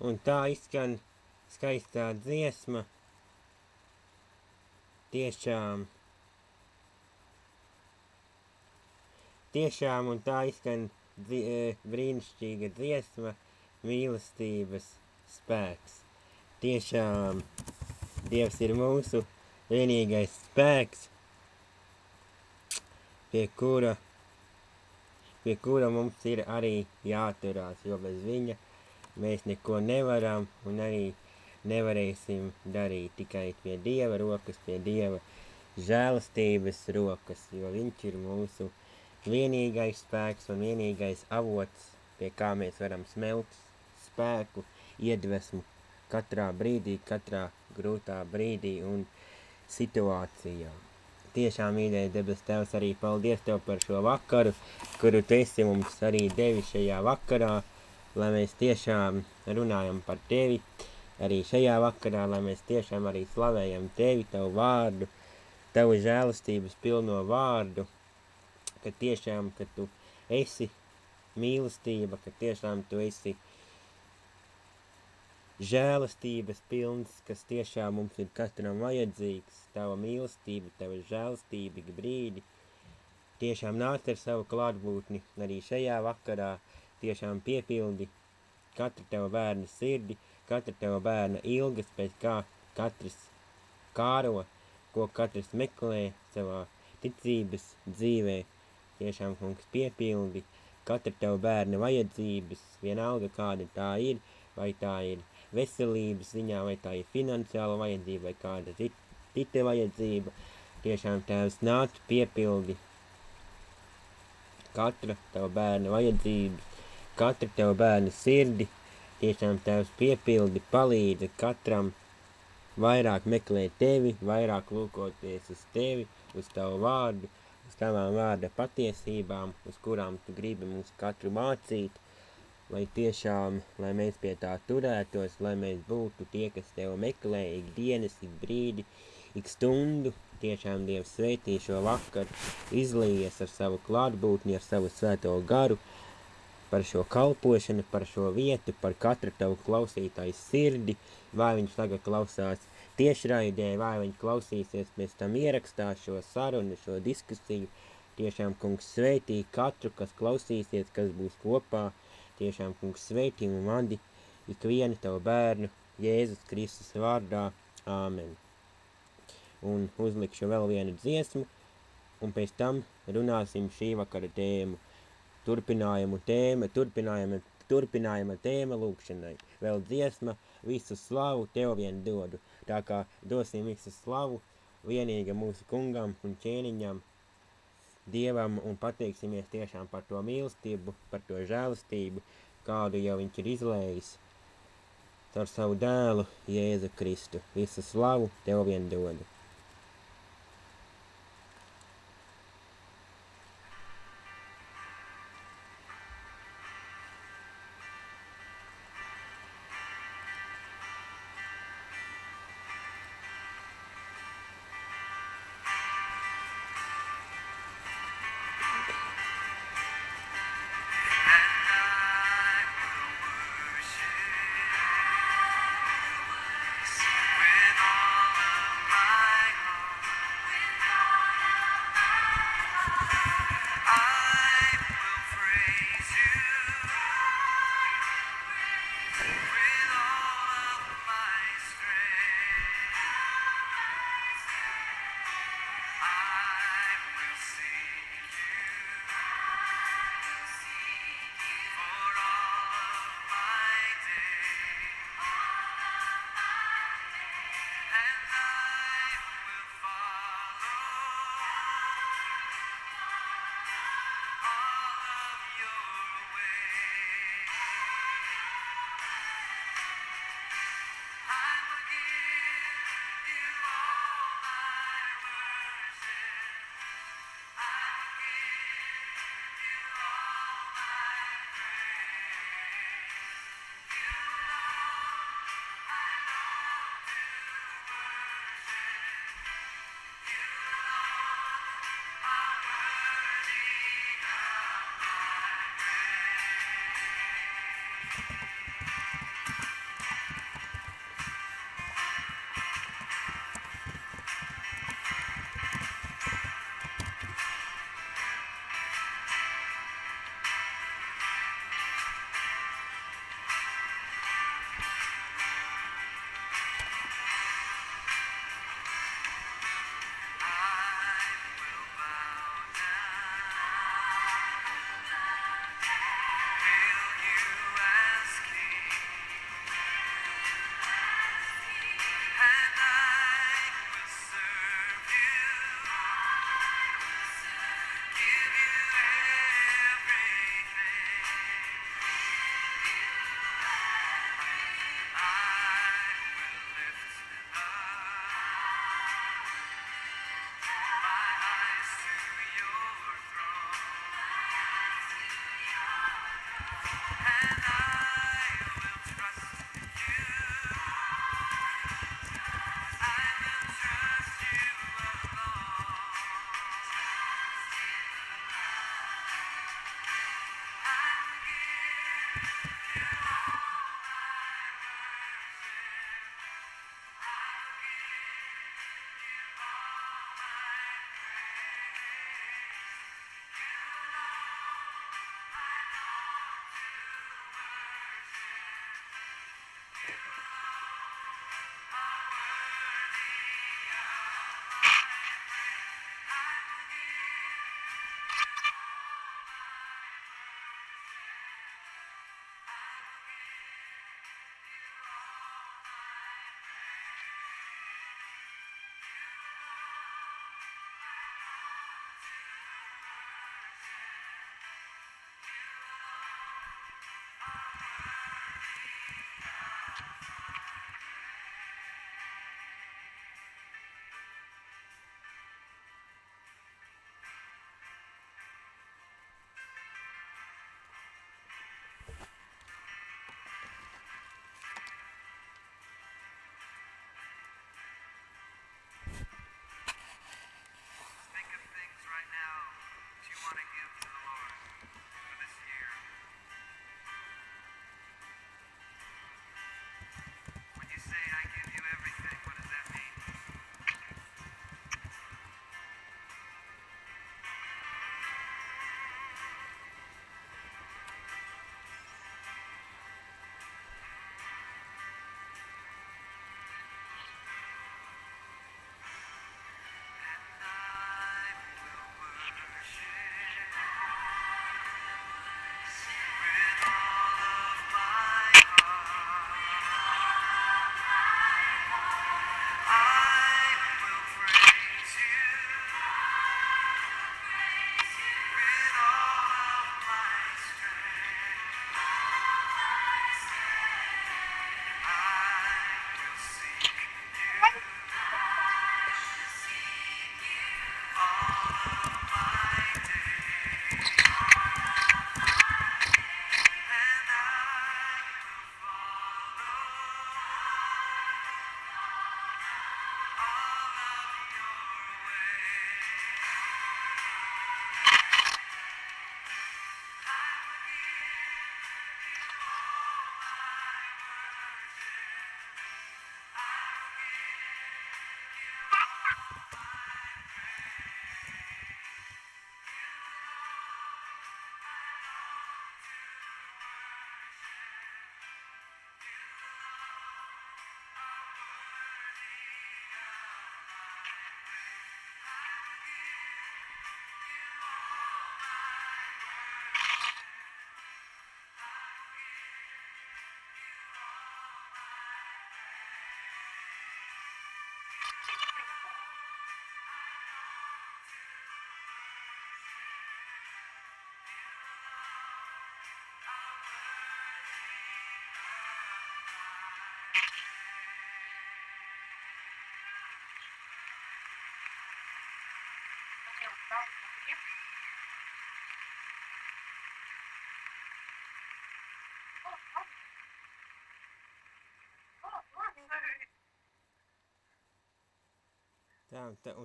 Un tā izskan skaistā dziesma. Tiešām un tā izskan brīnišķīga dziesma, mīlestības spēks. Tiešām Dievs ir mūsu vienīgais spēks, pie kura mums ir arī jāturās, jo bez viņa mēs neko nevaram un arī nevarēsim darīt. Tikai pie Dieva rokas, pie Dieva žēlastības rokas, jo viņš ir mūsu vienīgais spēks un vienīgais avots, pie kā mēs varam smelt spēku, iedvesmu katrā brīdī, katrā grūtā brīdī un situācijā. Tiešām, mīļais debes Tēvs, arī paldies Tev par šo vakaru, kuru Tu esi mums arī devi šajā vakarā, lai mēs tiešām runājam par Tevi, arī šajā vakarā, lai mēs tiešām arī slavējam Tevi, Tavu vārdu, Tavu žēlastības pilno vārdu, ka tiešām, ka Tu esi mīlestība, ka tiešām Tu esi žēlastības pilns, kas tiešām mums ir katram vajadzīgs, Tava mīlestība, Tava žēlastība ik brīdi. Tiešām nāc ar savu klātbūtni arī šajā vakarā, tiešām piepildi katru Tava bērna sirdi, katru Tava bērna ilgas, pēc kā katrs kāro, ko katrs meklē savā ticības dzīvē. Tiešām, kungs, piepildi katru Tava bērna vajadzības, vienalga kāda tā ir, vai tā ir veselības ziņā, vai tā ir finansiāla vajadzība, vai kāda cita vajadzība. Tiešām, Tēvs, nāc piepildi katra Tava bērna vajadzības, katra Tava bērna sirdi. Tiešām, Tēvs, piepildi, palīdzi katram vairāk meklēt Tevi, vairāk lūkoties uz Tevi, uz Tavu vārdu, uz Tavām vārda patiesībām, uz kurām Tu gribi mums katru mācīt, lai tiešām, lai mēs pie tā turētos, lai mēs būtu tie, kas Tev meklē ik dienas, ik brīdi, ik stundu. Tiešām Dievs svētī šo vakaru, izlījies ar savu klātbūtni, ar savu svēto garu, par šo kalpošanu, par šo vietu, par katru Tavu klausītāju sirdi, vai viņš tagad klausās tiešraidē, vai viņš klausīsies pēc tam ierakstā šo sarunu, šo diskusiju. Tiešām, kungs, svētī katru, kas klausīsies, kas būs kopā. Tiešām, kungs, svētī un vadi ikvienu Tavu bērnu Jēzus Kristus vārdā. Āmen. Un uzlikšu vēl vienu dziesmu, un pēc tam runāsim šī vakara tēmu. Turpinājuma tēma lūkšanai. Vēl dziesma, visu slavu Tev vien dodu. Tā kā dosim visu slavu vienīga mūsu kungam un ķēniņam, Dievam, un pateiksimies tiešām par to mīlestību, par to žēlastību, kādu jau viņš ir izlējis caur savu dēlu Jēzu Kristu. Visu slavu Tev vien dodu.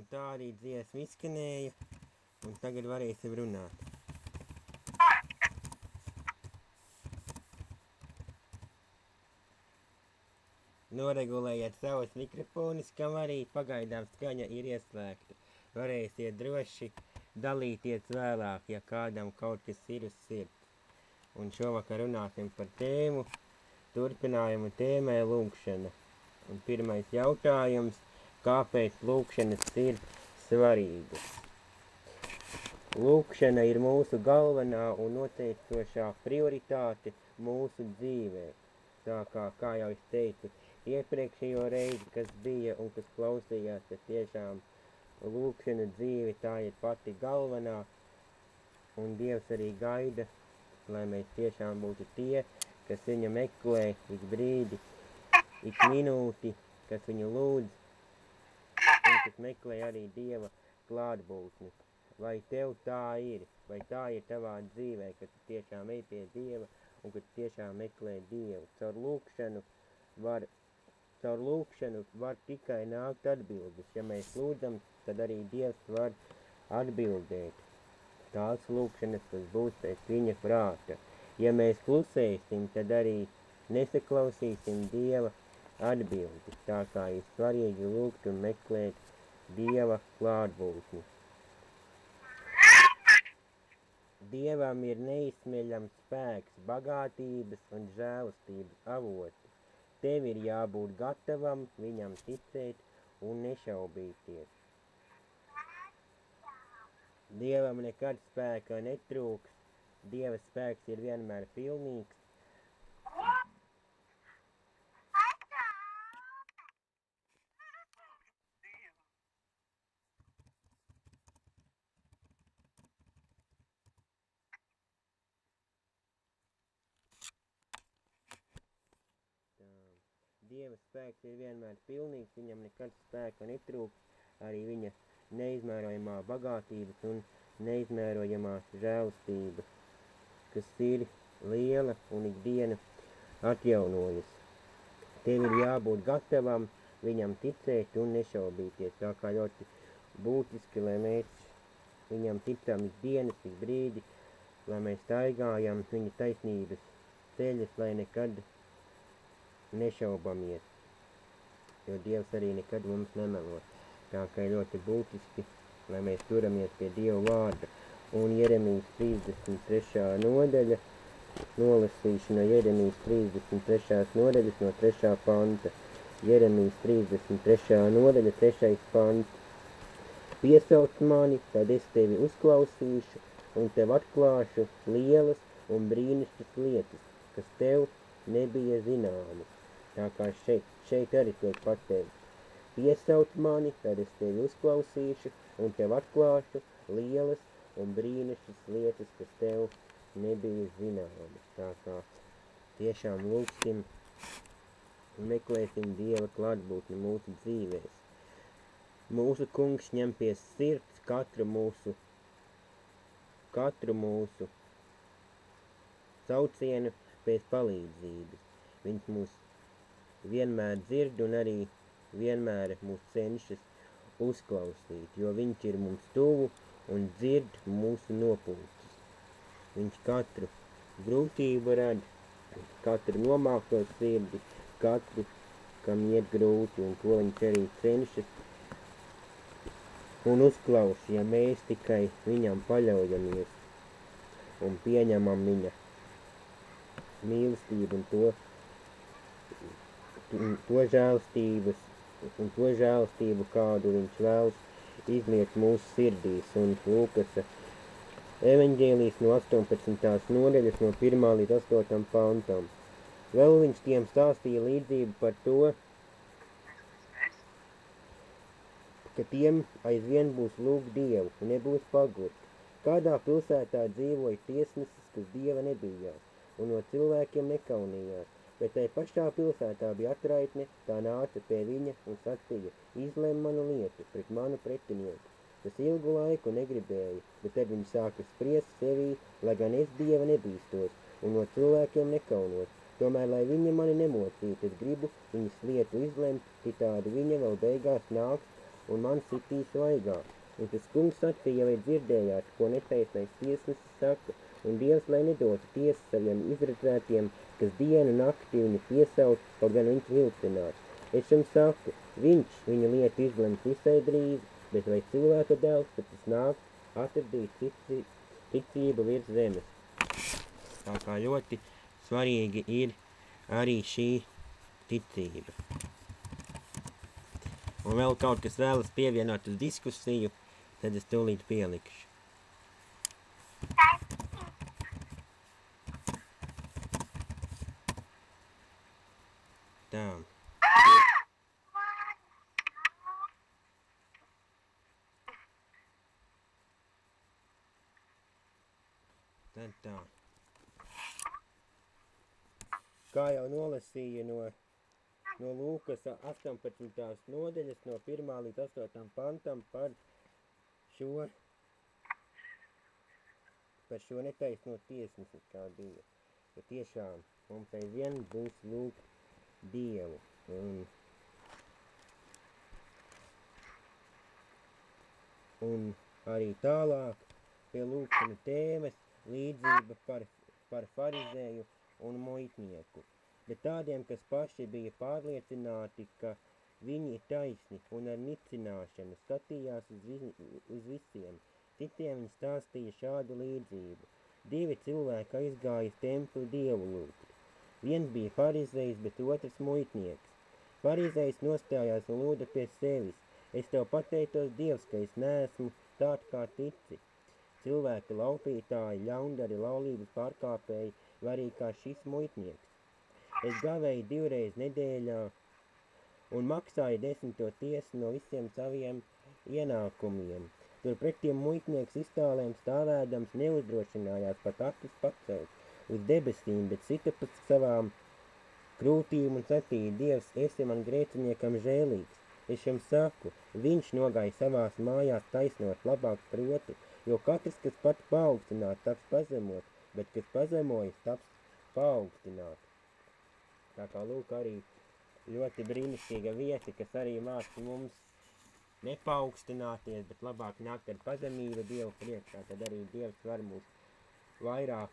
Tā arī dziesma izskanēja, un tagad varēsim runāt. Noregulējiet savus mikrofonus, kam arī pagaidām skaņa ir ieslēgta. Varēsiet droši dalīties vēlāk, ja kādam kaut kas ir uz sirds. Un šovakar runāsim par tēmu, turpinājumu tēmai lūgšana. Un pirmais jautājums, kāpēc lūgšanas ir svarīgas? Lūgšana ir mūsu galvenā un noteicošā prioritāte mūsu dzīvē. Tā kā jau es teicu, iepriekšējo reizi, kas bija un kas klausījās, tad tiešām lūgšana dzīve tā ir pati galvenā, un Dievs arī gaida, lai mēs tiešām būtu tie, kas viņu meklē ik brīdi, ik minūti, kas viņu lūdz, un kas meklē arī Dieva klātbūtni. vai tev tā ir, vai tā ir tavā dzīvē, ka tu tiešām ej pie Dieva un ka tu tiešām meklē Dievu. Caur lūkšanu var tikai nākt atbildes. Ja mēs lūdzam, tad arī Dievs var atbildēt. Tās lūkšanas, kas būs pēc viņa prāta. Ja mēs klusēsim, tad arī nesaklausīsim Dieva atbildi. Tā kā ir svarīgi lūgt un meklēt Dieva klātbūtni. Dievam ir neizsmeļams spēks, bagātības un žēlastības avoti. Tev ir jābūt gatavam viņam ticēt un nešaubīties. Dievam nekad spēka netrūks, Dieva spēks ir vienmēr pilnīgs. Dieva spēks ir vienmēr pilnīgs, viņam nekad spēka netrūks, arī viņa neizmērojamā bagātības un neizmērojamās žēlastības, kas ir liela un ikdiena atjaunojas. Tev ir jābūt gatavam viņam ticēt un nešaubīties, tā kā ļoti būtiski, lai mēs viņam ticam ikdienas, ik brīdi, lai mēs staigājam viņa taisnības ceļus, lai nekad nešaubamies, jo Dievs arī nekad mums nemelo. Tā kā ļoti būtiski, lai mēs turamies pie Dieva vārda. Un Jeremijas 33. nodaļa, nolasīšu no Jeremijas 33. nodaļas no 3. panta. Jeremijas 33. nodaļa, 3. pants. Piesauc mani, tad es tevi uzklausīšu un tev atklāšu lielas un brīnišķas lietas, kas tev nebija zināmas. Tā kā šeit arī tiek pateikts. Piesauc mani, tad es tevi uzklausīšu un tev atklāšu lielas un brīnišķas lietas, kas tev nebija zināmas. Tā kā tiešām lūgsim un meklēsim Dieva klātbūtni mūsu dzīvēs. Mūsu kungs ņem pie sirds katru mūsu saucienu pēc palīdzības. Viņš mūs vienmēr dzird un arī vienmēr mūs cenšas uzklausīt, jo viņš ir mums tuvu un dzird mūsu nopūstus. Viņš katru grūtību redz, katru nomākto sirdi, katru, kam iet grūti, un to viņš arī cenšas un uzklaus, ja mēs tikai viņam paļaujamies un pieņemam viņa mīlestību un to žēlstību, kādu viņš vēlas izliet mūsu sirdīs. Un Lūkas evaņģēlijs no 18. nodaļas no 1. līdz 8. pantam. Vēl viņš tiem stāstīja līdzību par to, ka tiem aizvien būs lūgt Dievu un nebūs pagurt. Kādā pilsētā dzīvoja tiesnesis, kas Dieva nebijās un no cilvēkiem nekaunījās, bet tai pašā pilsētā bija atraitne, tā nāca pie viņa un sacīja: izlem manu lietu pret manu pretinieku. Tas ilgu laiku negribēja, bet tad viņš sāka spriest sevī, lai gan es Dieva nebīstos un no cilvēkiem nekaunos. Tomēr, lai viņa mani nemocītu, es gribu viņas lietu izlemt, citādi viņa vēl beigās nāks un man sitīs vaigā. Un tas kungs sacīja: vai dzirdējāt, ko netaisnais tiesnesis saka, un Dievs lai nedotu tiesu saviem izredzētiem, kas dienu nakti viņu piesauc, kaut gan viņš vilcinās. Es jums saku, viņš viņa lietu izlems visai drīz, bet vai cilvēka dēls, kad tas nāks, atradīs ticību virs zemes. Tā kā ļoti svarīgi ir arī šī ticība. Un vēl kaut kas vēlas pievienot uz diskusiju, tad es tūlīt pielikšu. Tā. Tad tā. Kā jau nolasīju no Lūkas 18. nodaļas no 1. līdz 8. pantam par šo par šo netaisno tiesnesi kā Dievu. Jo tiešām mums aizvien būs lūgt Dievu. Un arī tālāk pie lūgšana tēmas līdzība par farizēju un muitnieku. Bet tādiem, kas paši bija pārliecināti, ka viņi ir taisni un ar nicināšanu skatījās uz visiem, citiem viņi stāstīja šādu līdzību. 2 cilvēki aizgāja uz templi Dievu lūgt. Viens bija farizējs, bet otrs muitnieks. Farizējs nostājās un lūdza pie sevis: es tev pateicos, Dievs, ka es neesmu tāds kā cici. Cilvēki laupītāji, ļaundari, laulības pārkāpēji, vai arī kā šis muitnieks. Es gavēju 2 reizes nedēļā un maksāju 10. tiesu no visiem saviem ienākumiem. Turpretī muitnieks iztālēm stāvēdams neuzdrošinājās pat acis pacelt uz debesīm, bet sita pa savām krūtīm un sacīja: Dievs, esi man grēciniekam žēlīgs. Es jums saku, viņš nogāja savās mājās taisnot labāk protu, jo katrs, kas pat paaugstināt, taps pazemot, bet kas pazemojas, taps paaugstināt. Tā kā lūk arī ļoti brīnišķīga vieta, kas arī māca mums nepaaugstīties, bet labāk nākt ar pazemību Dievu priekšā, tad arī Dievs var mūs vairāk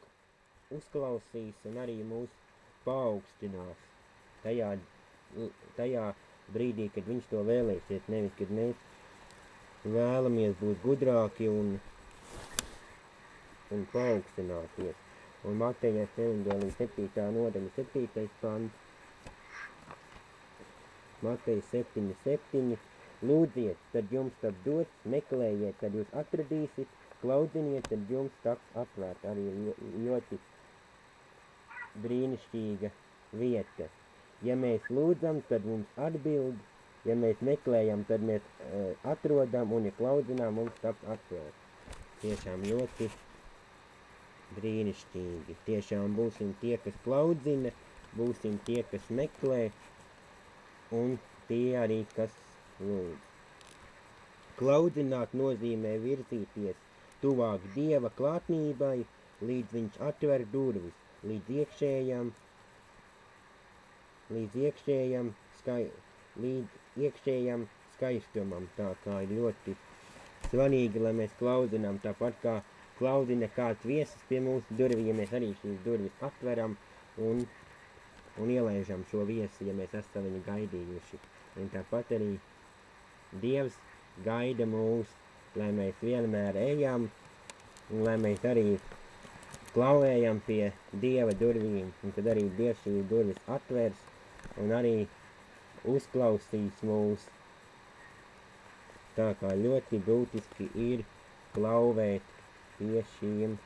uzklausīs un arī mūs paaugstinās tajā brīdī, kad viņš to vēlēsies, nevis, kad mēs vēlamies būt gudrāki un paaugstināties. Un Mateja evanģēlijas 7. nodaļa 7. pants. Mateja 7:7. Lūdziet, tad jums taps dots, meklējiet, tad jūs atradīsiet, klaudziniet, tad jums taps atvērt. Arī ļoti brīnišķīga vieta. Ja mēs lūdzam, tad mums atbild, ja mēs meklējam, tad mēs atrodam, un ja klaudzinām, mums taps atvērt. Tiešām ļoti brīnišķīgi. Tiešām būsim tie, kas klaudzina, būsim tie, kas meklē, un tie arī, kas lūdz. Klaudzināt nozīmē virzīties tuvāk Dieva klātnībai, līdz viņš atver durvis, līdz iekšējam skaistumam. Tā kā ir ļoti svarīgi, lai mēs klaudzinām, tāpat kā klaudzina kāds viesis pie mūsu durvīm, ja mēs arī šīs durvis atveram un ielaižam šo viesi, ja mēs esam viņu gaidījuši. Un tāpat arī Dievs gaida mūs, lai mēs vienmēr ejam un lai mēs arī klauvējam pie Dieva durvīm, un tad arī Dievs šīs durvis atvers un arī uzklausīs mūs. Tā kā ļoti būtiski ir klauvēt pie šīm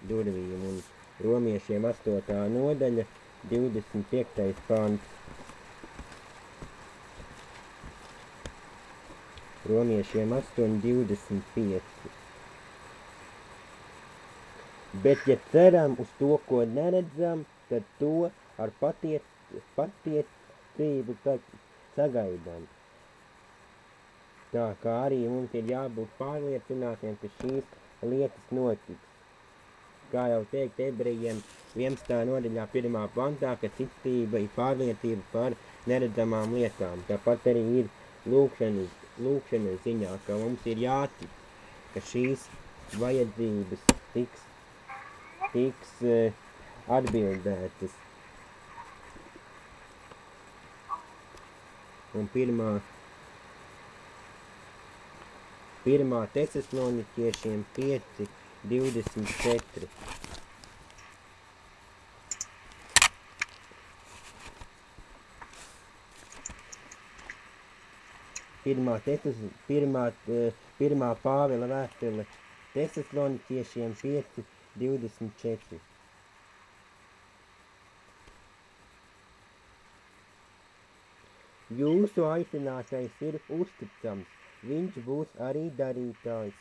durvīm. Un Romiešiem 8. nodaļa, 25. pants. Romiešiem 8:25. Bet, ja ceram uz to, ko neredzam, tad to ar patiesību sagaidām. Tā kā arī mums ir jābūt pārliecinātiem, ka šīs lietas notiks. Kā jau teikt ebrejiem 11. nodaļā 1. pantā, ka ticība ir pārliecība par neredzamām lietām. Tāpat arī ir lūkšanas ziņā, ka mums ir jātic, ka šīs vajadzības tiks atbildētas. Un pirmā Tesaloniķiešiem 5:24. Pirmā Pāvila vēstule Tesaloniķiešiem 5:24. Jūsu aicinātais ir uzticams, viņš būs arī darītājs.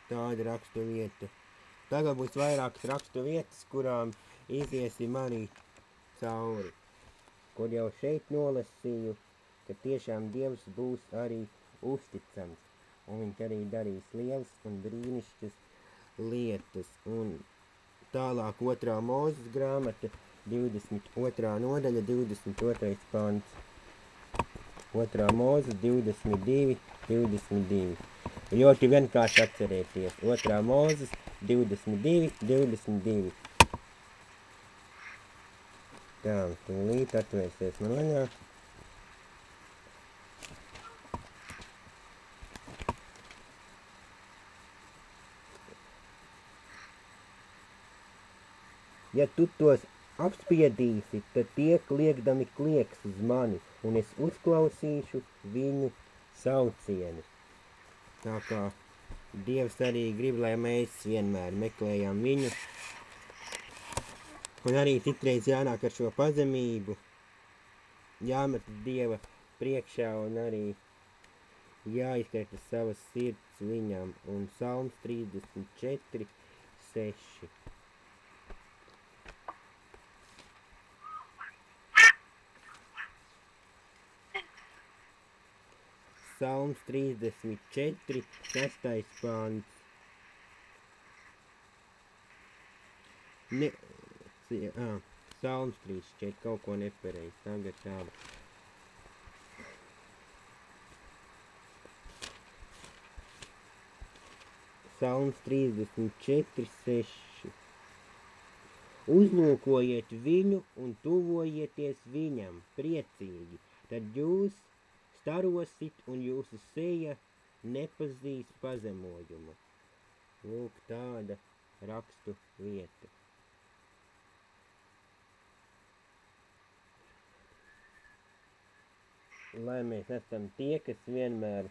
Tāda rakstu vieta. Tagad būs vairākas rakstu vietas, kurām iziesim arī cauri. Kur jau šeit nolasīju, ka tiešām Dievs būs arī uzticams. Un viņš arī darīs lielas un brīnišķas lietas. Un tālāk 2. Mūzes grāmata, 22. nodaļa, 22. pants. 2. Mūzes 22, 22. Ļoti vienkārši atcerēties. 2. Mūzes 22, 22. Tā, tūlīt atvērsies man vaļā. Ja tu tos apspiedīsi, tad tie kliegdami klieks uz mani, un es uzklausīšu viņu saucienus. Tā kā Dievs arī grib, lai mēs vienmēr meklējam viņu, un arī citreiz jānāk ar šo pazemību, jāmet Dieva priekšā un arī jāizkrita savas sirds viņam, un Psalms 34, 6. Psalms 34, 6. pants. Psalms 34, kaut ko nepareiz, tagad šādi. Psalms 34, 6. Uzlūkojiet viņu un tuvojieties viņam priecīgi, tad jūs starosit un jūsu seja nepazīs pazemojumu. Lūk, tāda rakstu vieta. Lai mēs esam tie, kas vienmēr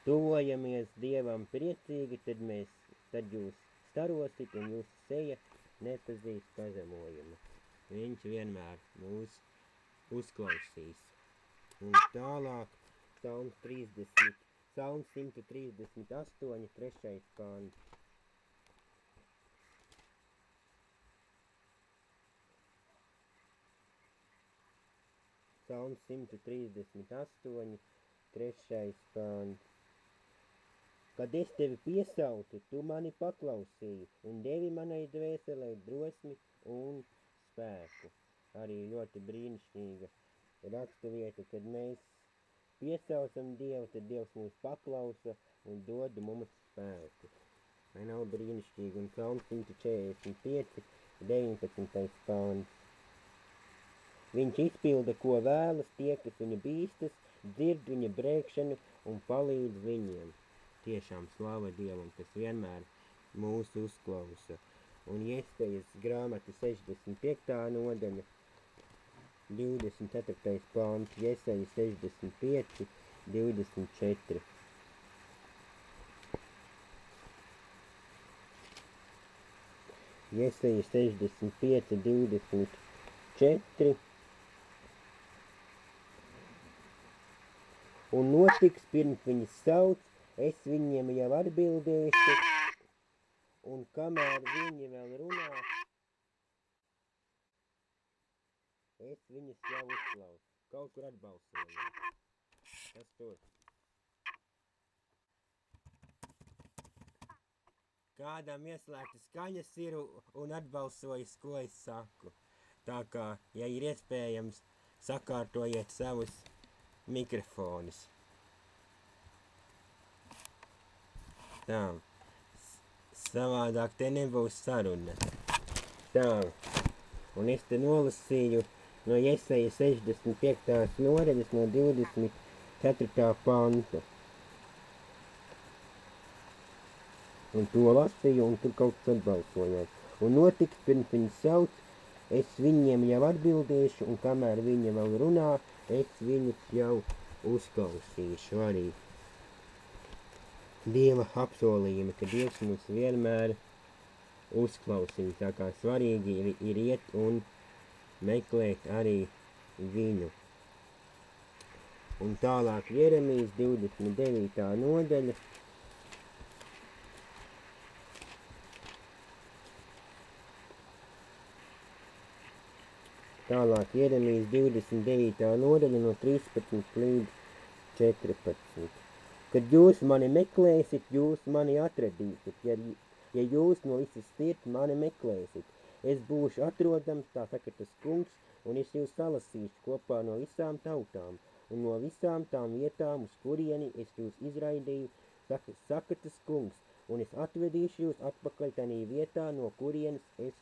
tuvojamies Dievam priecīgi, tad jūs starosit un jūsu seja nepazīs pazemojumu. Viņš vienmēr mūs uzklausīs. Un tālāk Psalms 138, 3. pants. Psalms 138, 3. pants. Kad es tevi piesaucu, tu mani paklausīji un devi manai dvēselei drosmi un spēku. Arī ļoti brīnišķīga rakstuvieta, kad mēs piesaucam Dievu, tad Dievs mūs paklausa un dod mums spēku. Vai nav brīnišķīgi? Un Psalms 145, 19. pants. Viņš izpilda, ko vēlas tie, kas viņu bīstas, dzird viņa brēkšanu un palīdz viņiem. Tiešām slava Dievam, kas vienmēr mūs uzklausa. Un Jesajas grāmata 65. nodaļa, 24. pāns, Jesaja 65, 24. Jesaja 65, 24. Un notiks, pirms viņas sauc, es viņiem jau atbildēšu, un kamēr viņi vēl runā, es viņus jau uzklausu. Kaut kur atbalsojam. Kas tur? Kādam ieslēgta skaņas ir un atbalsojas, ko es saku. Tā kā, ja ir iespējams, sakārtojiet savus mikrofonus. Tā. Savādāk te nebūs saruna. Tā. Un es te nolasīju no Jesaja 65. nodaļas no 24. panta. Un to lasīju, un tur kaut kas atbalsojās. Un notiks, pirms viņi sauc, es viņiem jau atbildēšu, un kamēr viņi vēl runā, es viņus jau uzklausīšu arī. Dieva apsolījumi, ka Dievs mums vienmēr uzklausīs, tā kā svarīgi ir iet un meklēt arī viņu. Un tālāk Jeremijas 29. nodaļa. Tālāk Jeremijas 29. nodaļa no 13 līdz 14. Kad jūs mani meklēsiet, jūs mani atradīsiet, ja jūs no visas sirds mani meklēsiet. Es būšu atrodams, tā saka tas kungs, un es jūs salasīšu kopā no visām tautām, un no visām tām vietām, uz kurieni es jūs izraidīju, saka tas kungs, un es atvedīšu jūs atpakaļ tanī vietā, no kurienes es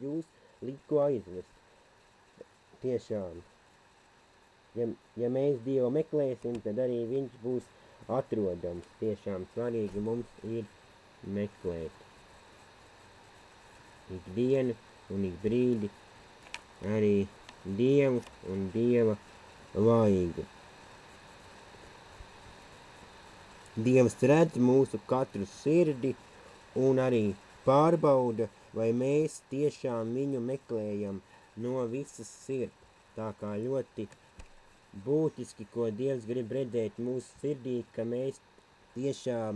jūs liku aizvest. Tiešām, ja mēs Dievu meklēsim, tad arī viņš būs atrodams. Tiešām svarīgi mums ir meklēt ikdienu un ik brīdi arī Dievu un Dieva vaigu. Dievs redz mūsu katru sirdi un arī pārbauda, vai mēs tiešām viņu meklējam no visas sirds. Tā kā ļoti būtiski, ko Dievs grib redzēt mūsu sirdī, ka mēs tiešām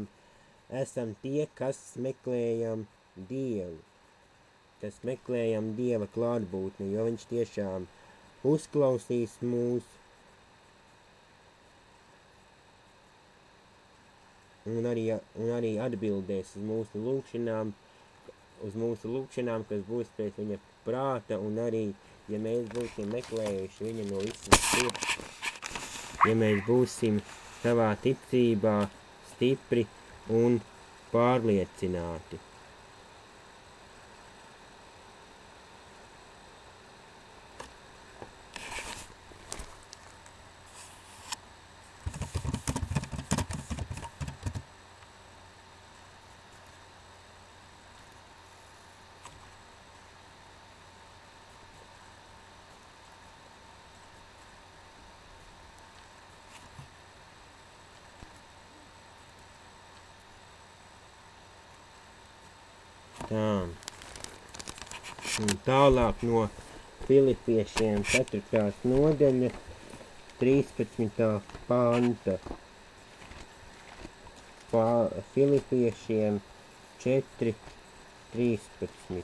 esam tie, kas meklējam Dievu, kas meklējam Dieva klātbūtni, jo viņš tiešām uzklausīs mūs un arī atbildēs uz mūsu lūkšanām, kas būs pēc viņa prāta, un arī, ja mēs būsim meklējuši viņu no visas sirds, ja mēs būsim savā ticībā stipri un pārliecināti. Tā. Un tālāk no Filipiešiem 4. nodaļa 13. panta. Filipiešiem 4:13.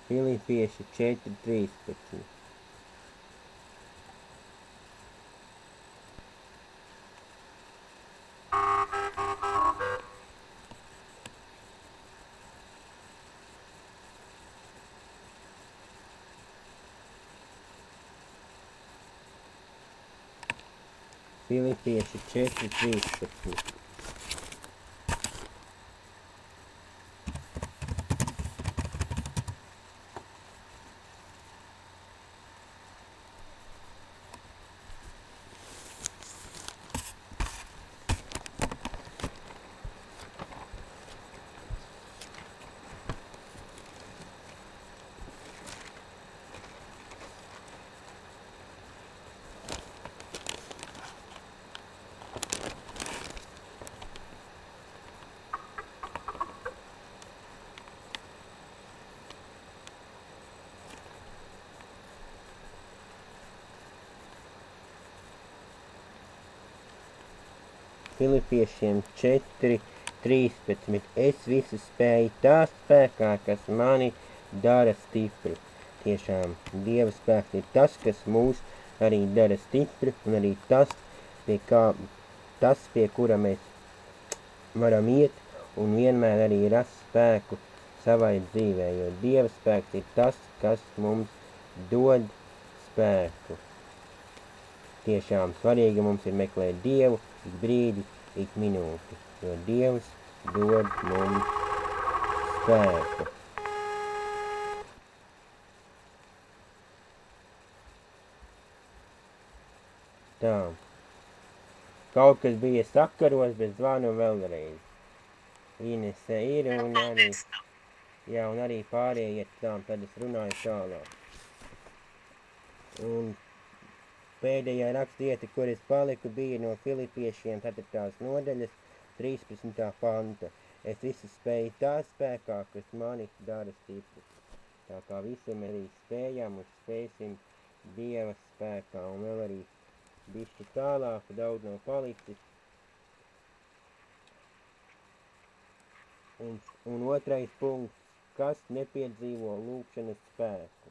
Filipieši 4:13. Filipieši 4:13. Filipiešiem 4:13. Es visu spēju tā spēkā, kas mani dara stipri. Tiešām Dieva spēks ir tas, kas mūs arī dara stipri, un arī tas, pie kura mēs varam iet, un vienmēr arī rast spēku savai dzīvē, jo Dieva spēks ir tas, kas mums dod spēku. Tiešām svarīgi mums ir meklēt Dievu ik brīdi, ik minūti, jo Dievs dod mums spēku. Tā. Kaut kas bija sakaros, bet zvanu vēlreiz. Inese ir un arī pārējie tām, tad es runāju tālāk. Un pēdējā rakstieta, kur es paliku, bija no Filipiešiem 4. nodaļas 13. panta. Es visu spēju tā spēkā, kas mani dara stipri. Tā kā visu mēs arī spējam un spēsim Dieva spēkā, un vēl arī bišķi tālāk, daudz nav palicis. Un otrais punkts, kas nepiedzīvo lūkšanas spēku.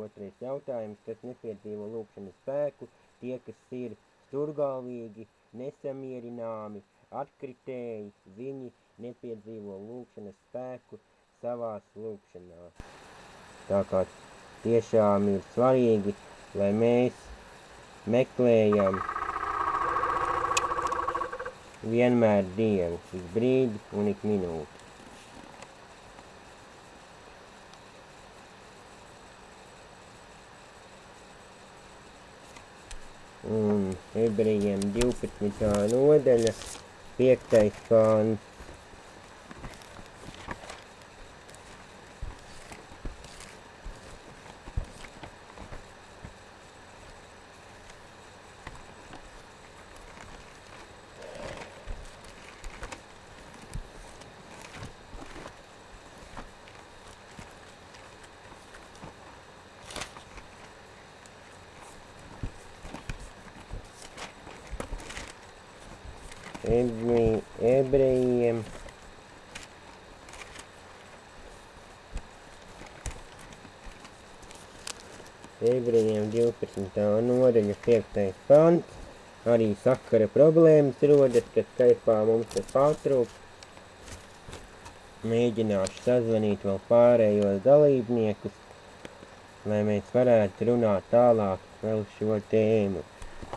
Otrais jautājums, kas nepiedzīvo lūkšanas spēku, tie, kas ir sturgalvīgi, nesamierināmi, atkritēji, viņi nepiedzīvo lūkšanas spēku savās lūkšanās. Tā kā tiešām ir svarīgi, lai mēs meklējam vienmēr Dievu, ik brīdi un ik minūti. Un Ebrejiem 12. nodaļa, 5. pāns. Ebrejiem 12. nodaļa, 5. pants. Arī sakara problēmas rodas, kad Skype'ā mums ir pārtrūks. Mēģināšu sazvanīt vēl pārējos dalībniekus, lai mēs varētu runāt tālāk vēl šo tēmu.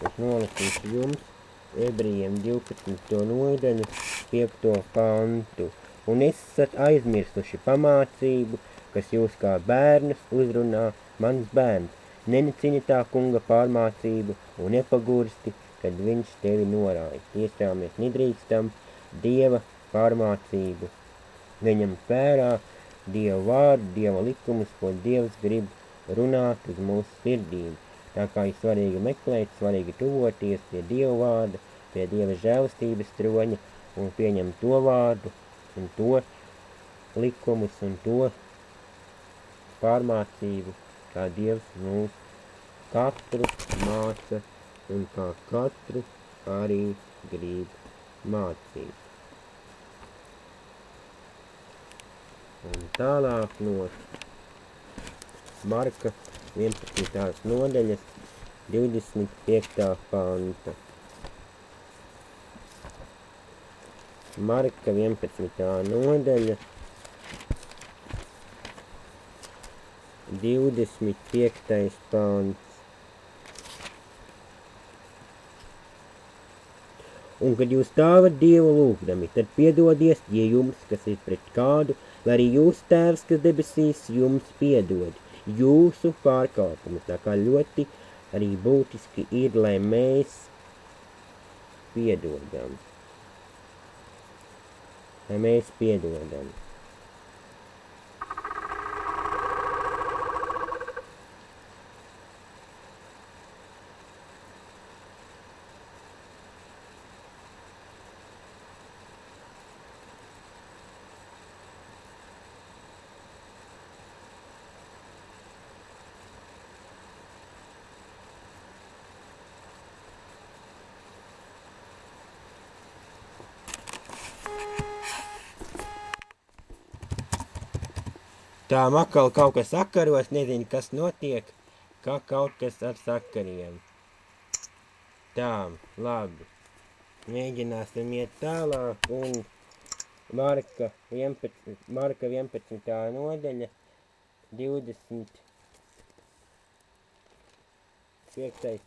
Es nolasīšu jums Ebrejiem 12. nodaļu, 5. pantu. Un esat aizmirsuši pamācību, kas jūs kā bērnus uzrunā, mans bērns. Nenecini tā kunga pārmācību un nepagursti, kad viņš tevi norāja. Tiešām mēs nedrīkstam Dieva pārmācību. Viņam vērā Dieva vārdu, Dieva likumus, ko Dievs grib runāt uz mūsu sirdīm. Tā kā ir svarīgi meklēt, svarīgi tuvoties pie Dieva vārda, pie Dieva žēlastības troņa un pieņemt to vārdu un to likumus un to pārmācību, kā Dievs mūs katru māca un kā katru arī grib mācīt. Un tālāk no Marka 11. nodaļas 25. panta. Marka 11. nodaļa 25. pants. Un, kad jūs stāvat Dievu lūgdami, tad piedodies, ja jums, kas ir pret kādu, lai arī jūsu tēvs, kas debesīs, jums piedod jūsu pārkāpumus. Tā kā ļoti arī būtiski ir, lai mēs piedodam. Lai mēs piedodam. Tā makal kaut kas sakaros, nezinu, kas notiek, kā kaut kas ar sakariem. Tā, labi. Mēģināsim iet tālāk un Marka 11. nodaļa 25.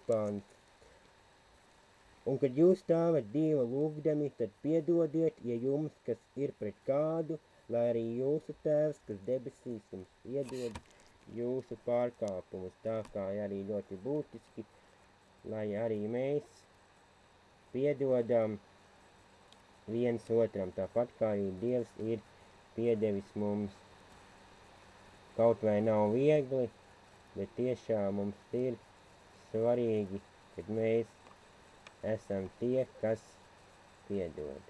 pants. Un, kad jūs stāvat Dieva lūgdami, tad piedodiet, ja jums, kas ir pret kādu, lai arī jūsu tēvs, kas debesīs, jums piedod jūsu pārkāpumus. Tā kā arī ļoti būtiski, lai arī mēs piedodam viens otram, tāpat kā arī Dievs ir piedevis mums. Kaut vai nav viegli, bet tiešām mums ir svarīgi, kad mēs esam tie, kas piedod.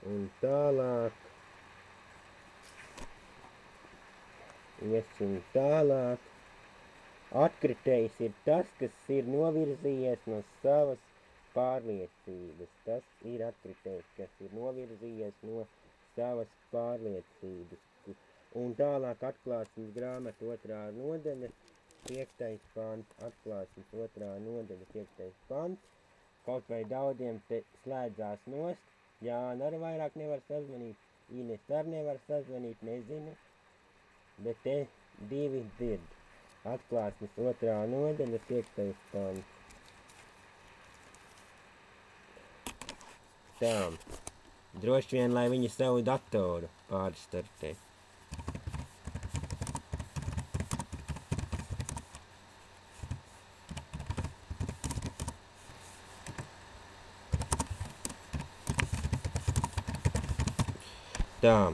Un tālāk, iesim tālāk. Atkritējs ir tas, kas ir novirzījies no savas pārliecības. Tas ir atkritējs, kas ir novirzījies no savas pārliecības. Un tālāk atklāsmes grāmata 2. nodaļa, 5. pants, atklāsmes 2. nodaļa, 5. pants. Kaut vai daudziem te slēdzās nost, Jāna arī vairāk nevar sazvanīt, Ines arī nevar sazvanīt, nezinu, bet te divi dzird. Atklāsmes 2. nodaļa, 5. pants. Tā, droši vien, lai viņi savu datoru pārstartē. Tā.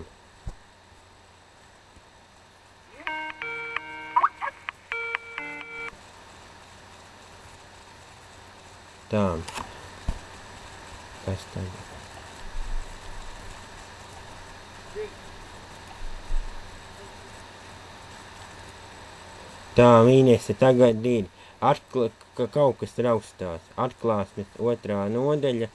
Tā. Kas tagad? Tā, Inese, tagad ir ka kaut kas raustās. Atklāsmes 2. nodaļa.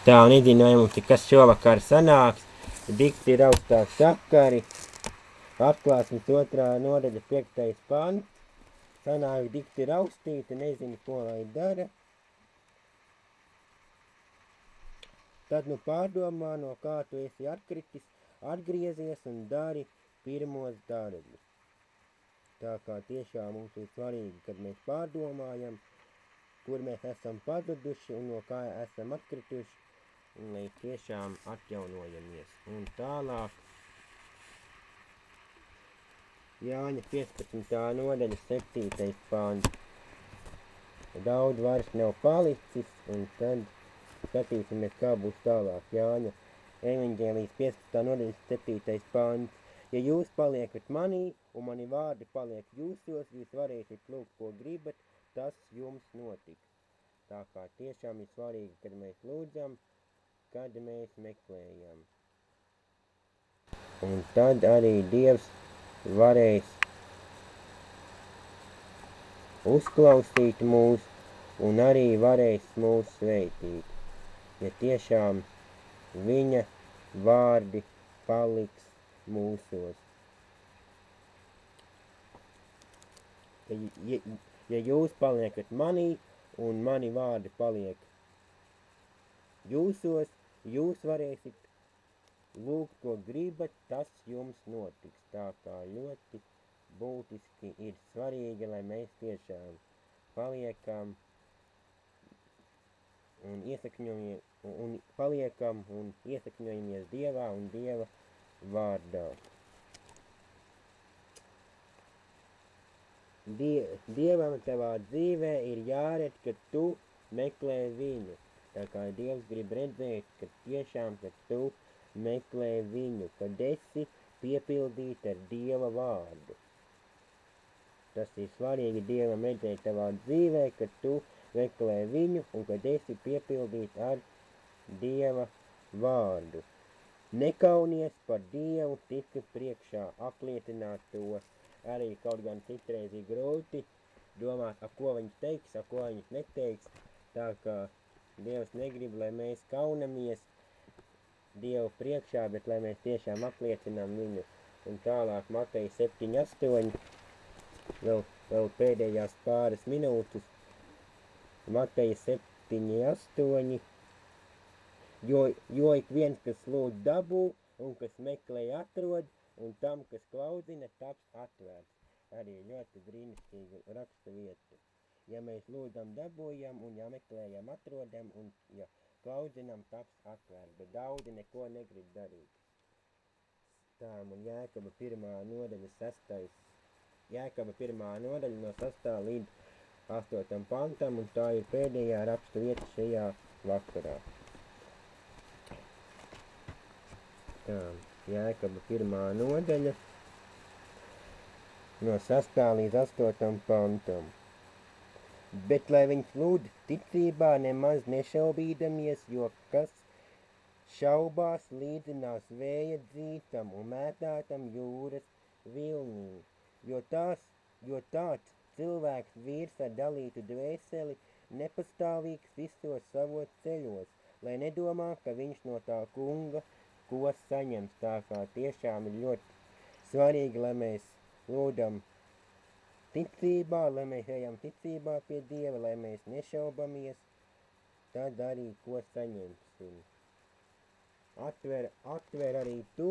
Tā, nezinu, vai mums kas šovakar sanāks. Dikti raustās sakari. Atklāsmes 2. nodaļa, 5. pants. Sanāk dikti raustīti, nezinu, ko lai dara. Tad nu pārdomā, no kā tu esi atkritis, atgriezies un dari pirmos darbus. Tā kā tiešām mums ir svarīgi, kad mēs pārdomājam, kur mēs esam pazuduši un no kā esam atkrituši, un lai tiešām atjaunojamies. Un tālāk Jāņa 15. nodaļa, 7. pāns. Daudz vairs nav palicis, un tad skatīsimies, kā būs tālāk. Jāņa evaņģēlijas 15. nodaļa, 7. pāns. Ja jūs paliekat manī, un mani vārdi paliek jūsos, jūs varēsiet lūgt, ko gribat, tas jums notiks. Tā kā tiešām ir svarīgi, kad mēs lūdzam, kad mēs meklējam. Un tad arī Dievs varēs uzklausīt mūs un arī varēs mūs sveitīt, ja tiešām viņa vārdi paliks mūsos. Ja jūs paliekat manī un mani vārdi paliek jūsos, jūs varēsiet lūgt, ko gribat, tas jums notiks. Tā kā ļoti būtiski ir svarīgi, lai mēs tiešām paliekam un iesakņojamies Dievā un Dieva vārdā. Dievam tavā dzīvē ir jāredz, ka tu meklē viņu. Tā kā Dievs grib redzēt, ka tiešām, ka tu meklē viņu, kad esi piepildīt ar Dieva vārdu. Tas ir svarīgi Dievam redzēt tavā dzīvē, ka tu meklē viņu un kad esi piepildīt ar Dieva vārdu. Nekaunies par Dievu citu priekšā, apliecināt to. Arī kaut gan citreiz ir grūti domāt, ko viņš teiks, ko viņš neteiks. Tā kā Dievs negrib, lai mēs kaunamies Dievu priekšā, bet lai mēs tiešām apliecinām viņu. Un tālāk Mateja 7:8, vēl pēdējās pāris minūtes. Mateja 7:8, jo ik viens, kas lūdz dabū, un kas meklē atrod, un tam, kas klaudzina, taps atvērts. Arī ļoti brīnišķīga raksta vieta. Ja mēs lūdzam, dabūjam, un ja meklējam, atrodam, un ja klaudzinam, taps atvērts, bet daudzi neko negrib darīt. Tā, un Jēkaba 1. nodaļa 6. Jēkaba 1. nodaļa no 6. līdz 8. pantam, un tā ir pēdējā raksta vieta šajā vakarā. Tā, Jēkaba 1. nodaļa no 6. līdz 8. pantam. Bet lai viņš lūdz ticībā nemaz nešaubīdamies, jo kas šaubās līdzinās vēja dzītam un mētātam jūras vilnī. jo tāds cilvēks vīrs ar dalītu dvēseli nepastāvīgs visos savos ceļos, lai nedomā, ka viņš no tā kunga ko saņems. Tā kā tiešām ir ļoti svarīgi, lai mēs lūdam ticībā, lai mēs ejam ticībā pie Dieva, lai mēs nešaubamies, tad arī ko saņemsim. Atver arī tu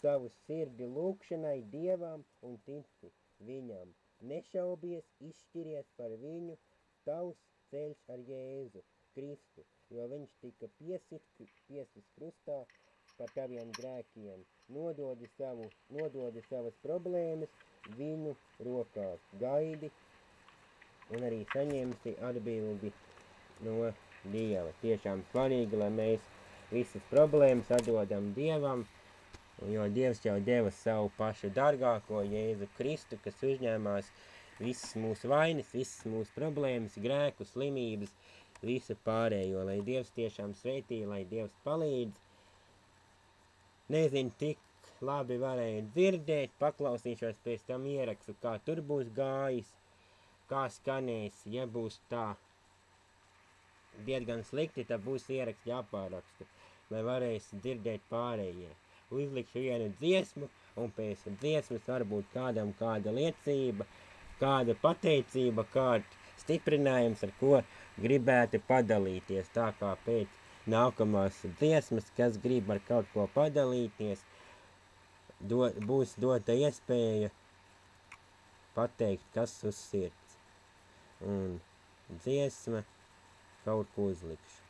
savu sirdi lūkšanai Dievam un tici viņam. Nešaubies, izšķiries par viņu, tavs ceļš ar Jēzu Kristu, jo viņš tika piesits krustā par taviem grēkiem. Nododi savas problēmas viņu rokās. Gaidi un arī saņemsi atbildi no Dieva. Tiešām svarīgi, lai mēs visas problēmas atdodam Dievam, jo Dievs jau deva savu pašu dargāko Jēzu Kristu, kas uzņēmās visas mūsu vainas, visas mūsu problēmas, grēku, slimības, visu pārējo. Lai Dievs tiešām svētī, lai Dievs palīdz. Nezinu, tik labi varēju dzirdēt, paklausīšos pēc tam ierakstu, kā tur būs gājis, kā skanēs. Ja būs tā diezgan slikti, tad būs ieraksts jāpāraksta, lai varēs dzirdēt pārējie. Uzlikšu vienu dziesmu, un pēc dziesmas varbūt kādam kāda liecība, kāda pateicība, kāds stiprinājums, ar ko gribētu padalīties. Tā kā pēc nākamās dziesmas, kas grib ar kaut ko padalīties, būs dota iespēja pateikt, kas uz sirds. Un dziesma kaut ko uzlikšu.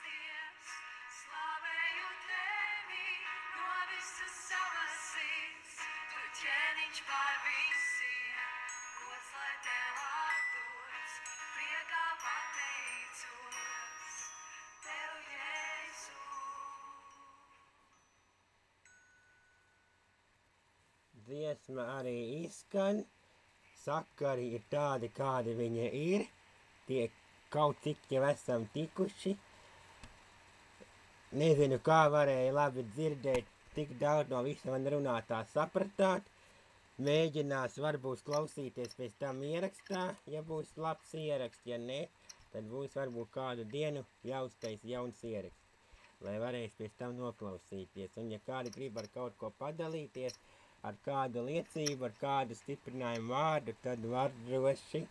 mosties, slavēju tevi no visas savas sirds. Tu ķēniņš pār visiem, gods lai tev atdots, priekā pateicos tev, Jēzu. Dziesma arī izskan, sakari ir tādi, kādi viņi ir, tie kaut cik jau esam tikuši. Nezinu, kā varēja labi dzirdēt, tik daudz no visa man runātā sapratāt. Mēģinās varbūt klausīties pēc tam ierakstā, ja būs labs ieraksts, ja ne, tad būs varbūt kādu dienu jāuztais jauns ieraksts, lai varēs pēc tam noklausīties. Un ja kādi grib ar kaut ko padalīties, ar kādu liecību, ar kādu stiprinājumu vārdu, tad var droši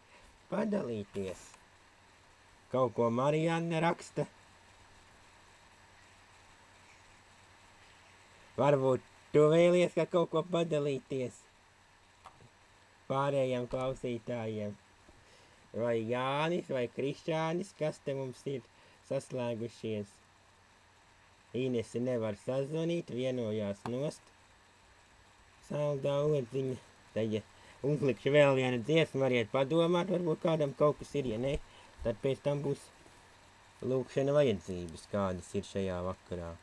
padalīties. Kaut ko Marianne raksta. Varbūt tu vēlies kā kaut ko padalīties pārējiem klausītājiem. Vai Jānis, vai Krišānis, kas te mums ir saslēgušies. Inesi nevar sazvanīt, vienojās nost. Saldā odziņa. Tad, ja uzlikšu vēl vienu dziesmu, variet padomāt, varbūt kādam kaut kas ir, ja ne, tad pēc tam būs lūkšana vajadzības, kādas ir šajā vakarā.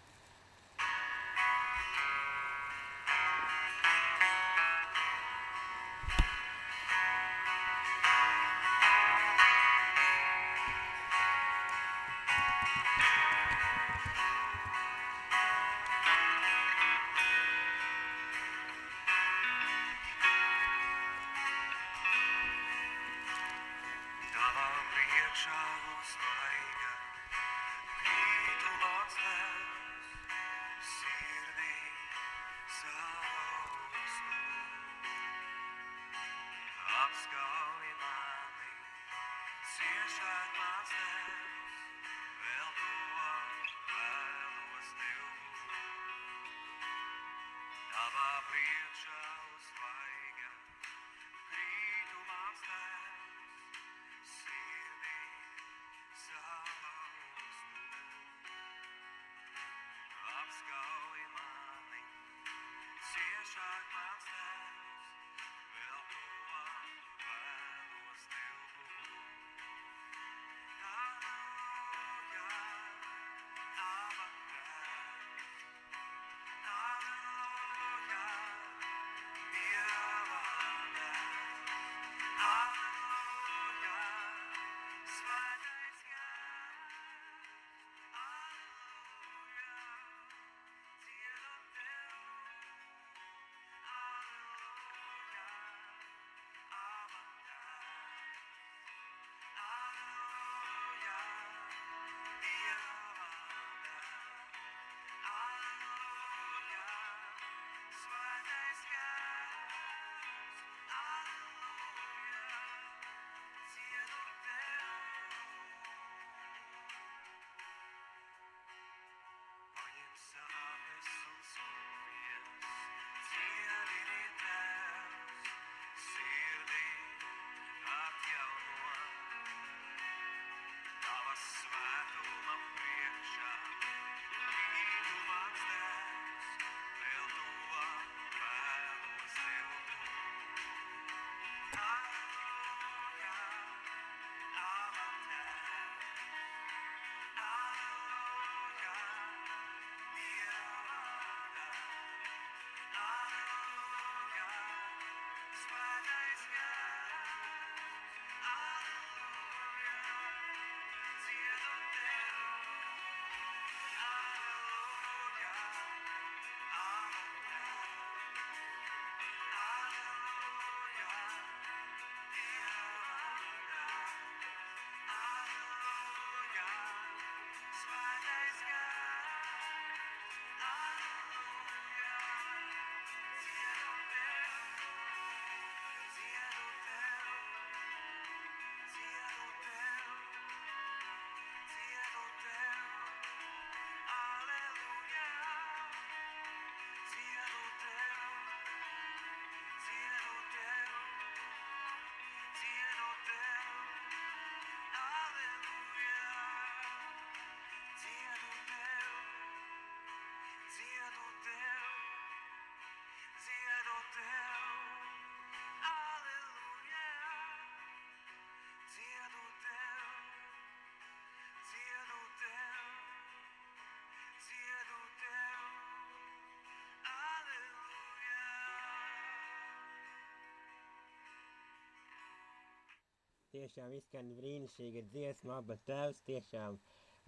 Tiešām izskan brīnišķīga dziesma, Abba Tēvs, tiešām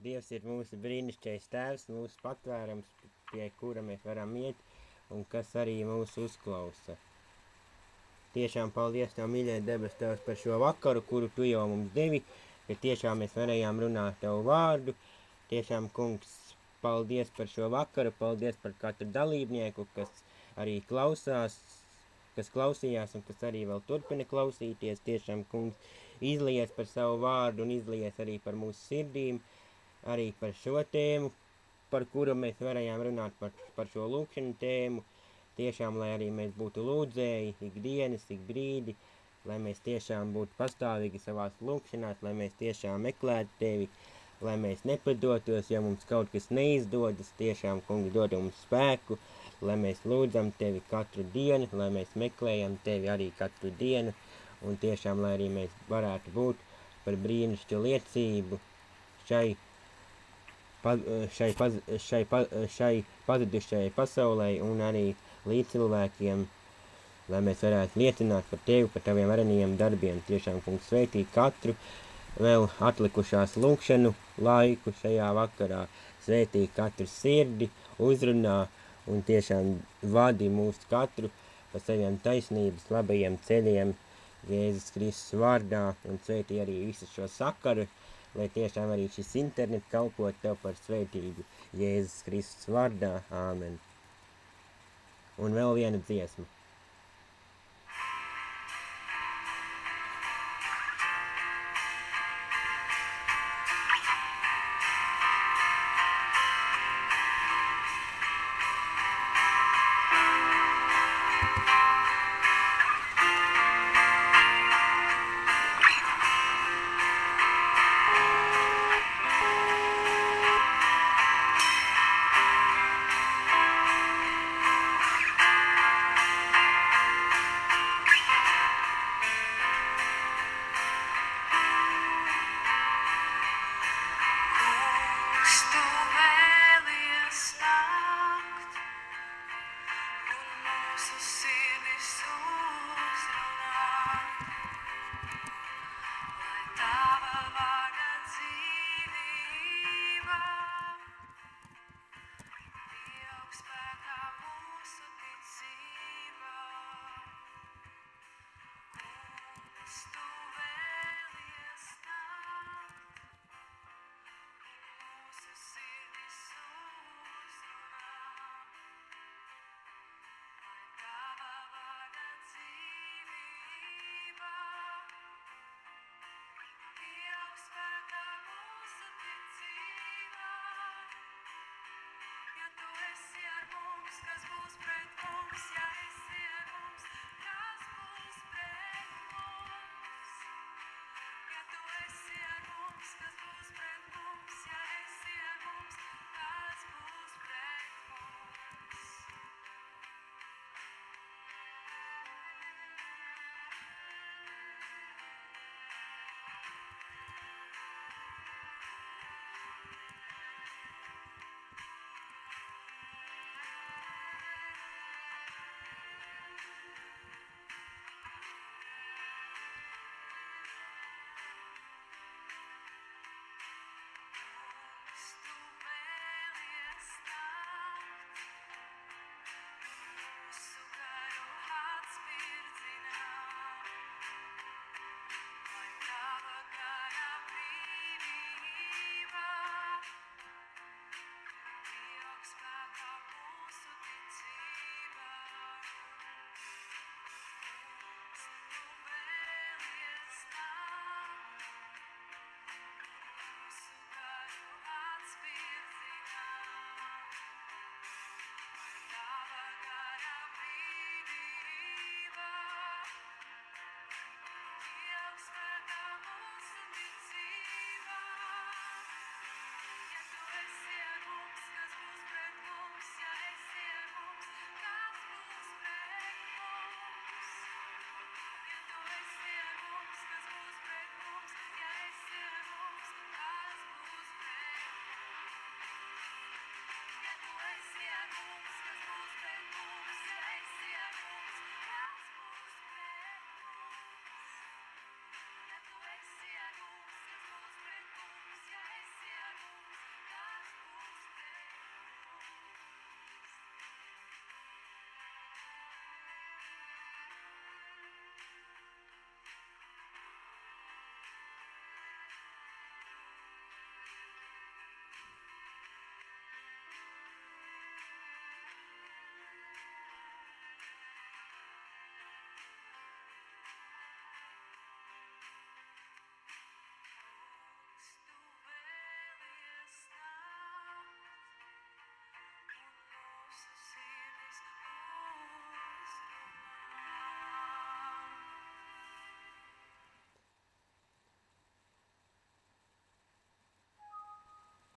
Dievs ir mūsu brīnišķīgais Tēvs, mūsu patvērums, pie kura mēs varam iet, un kas arī mūs uzklausa. Tiešām paldies Tev, mīļie debes Tēvs, par šo vakaru, kuru Tu jau mums devi, ka tiešām mēs varējām runāt Tavu vārdu. Tiešām, kungs, paldies par šo vakaru, paldies par katru dalībnieku, kas arī klausījās un kas arī vēl turpina klausīties. Tiešām, kungs, izlies par savu vārdu un izlies arī par mūsu sirdīm, arī par šo tēmu, par kuru mēs varējām runāt, par šo lūkšanu tēmu. Tiešām, lai arī mēs būtu lūdzēji ikdienas, ik brīdi, lai mēs tiešām būtu pastāvīgi savās lūkšanās, lai mēs tiešām meklētu Tevi, lai mēs nepadotos, ja mums kaut kas neizdodas, tiešām, kungi, dod mums spēku, lai mēs lūdzam Tevi katru dienu, lai mēs meklējam Tevi arī katru dienu, un tiešām, lai arī mēs varētu būt par brīnišķu liecību šai pazudušajai pasaulē un arī līdz cilvēkiem, lai mēs varētu liecināt par Tevi, par Taviem varenajiem darbiem. Tiešām, kungs, sveitī katru vēl atlikušās lūkšanu laiku šajā vakarā, sveitī katru sirdi, uzrunā un tiešām vadi mūs katru pa saviem taisnības labajiem ceļiem Jēzus Kristus vārdā, un sveitī arī visu šo sakaru, lai tiešām arī šis internets kalpot Tev par sveitību Jēzus Kristus vārdā. Āmen. Un vēl viena dziesma.